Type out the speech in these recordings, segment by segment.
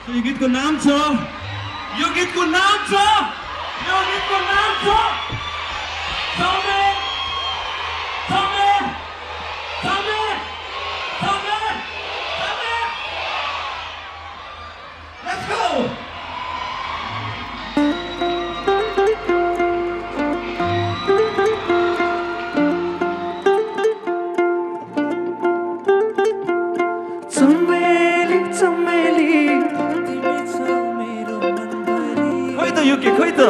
यो गीतको नाम छ समय समय समय समय समय Let's go! चमेली चमेली तिमी छौ मेरो मनभरि खोइ त युके खोइ त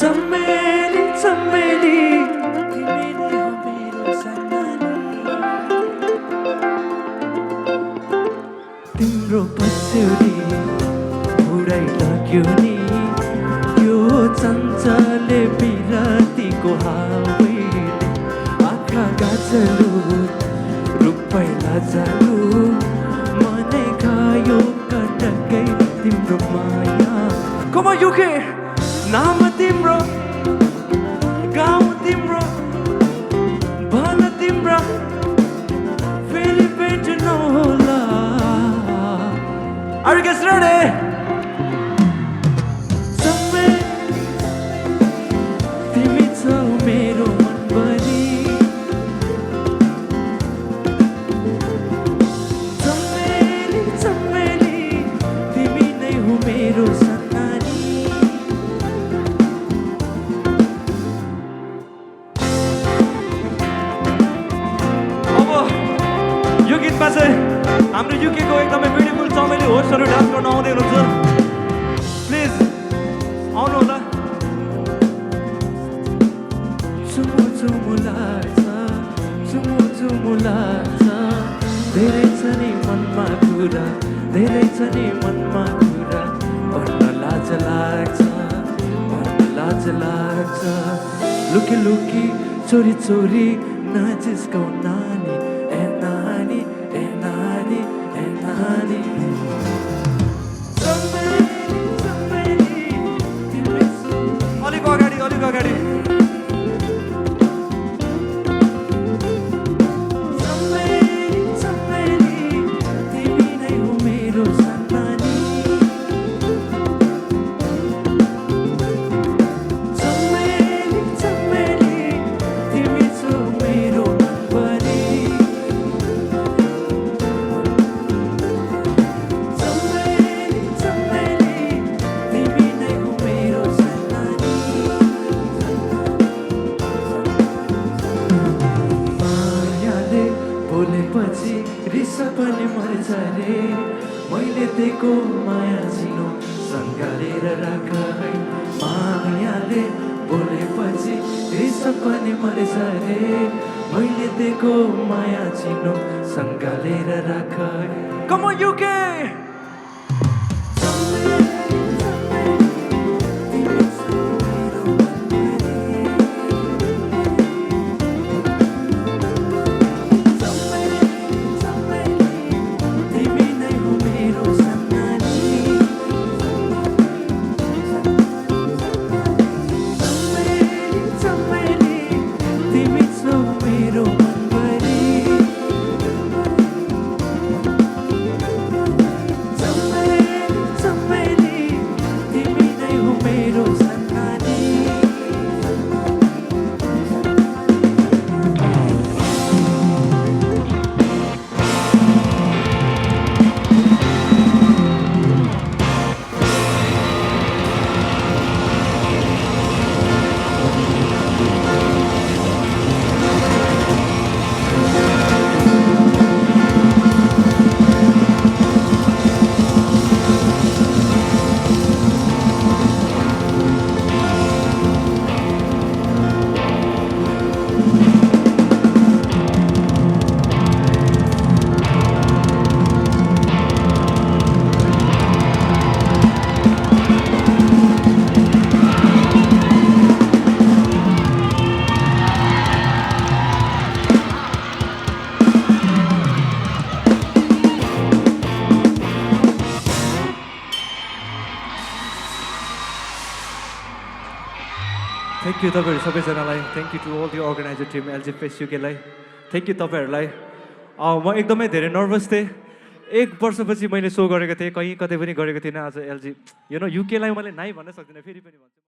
चमेली चमेली तिमी नै हो मेरो सम्मानी तिम्रो पछ्यौरी पुरै लाग्यो नि यो चञ्चले बिरातीको हावैले आँखा गाछलु रुपैला जालु मनै खायो कटकै तिम्रो माया कमा युके नाम तिम्रो गाउँ तिम्रो भन तिम्रो फेरि भेट नहोला Are you guys ready? तिमी छौ मेरो मनभरि चमेली चमेली तिमी नै हो मेरो सन्तानी अब यो गीतमा चाहिँ हाम्रो युकेको एकदमै ब्युटिफुल चमेली होस्टहरू डान्स गर्न आउँदै हुनुहुन्छ प्लिज आउनु होला चुमु चुमु लाग्छ चुमु चुमु लाग्छ धेरै छ नि मनमा कुरा धेरै छ नि मनमा कुरा भन्न लाज लाग्छ भन्न लाज लाग्छ लुकी लुकी चोरी चोरी नाचिस्कौ नानी ए नानी ए नानी ए नानी चमेली चमेली तिमी अलिक अगाडि चमेली चमेली तिमी नै हो मेरो सन्तानी चमेली चमेली तिमी छौ मेरो मनभरि चमेली चमेली तिमी नै हो मेरो सन्तानी मायाले बोलेपछि रिस पनि मर्छ रे मैले दिएको माया चिनो सँगालेर राख है मायाले बोलेपछि रिस पनि मर्छ रे मैले दिएको माया चिनो सँगालेर राख है Come on UK! तिमी नै हो मेरो सन्तानी चमेली चमेली तिमी छौ मेरो मनभरि चमेली चमेली तिमी नै हो मेरो सन्तानी थ्याङ्क यू तपाईँहरू सबैजनालाई thank you to all the organizer team LJ fest युकेलाई थ्याङ्क यू तपाईँहरूलाई म एकदमै धेरै नर्भस थिएँ 1 वर्षपछि मैले सो गरेको थिएँ, कहीँ कतै पनि गरेको थिइनँ। आज एलजी युकेलाई मैले नाइ भन्न सक्दिनँ, फेरि पनि भन्छु।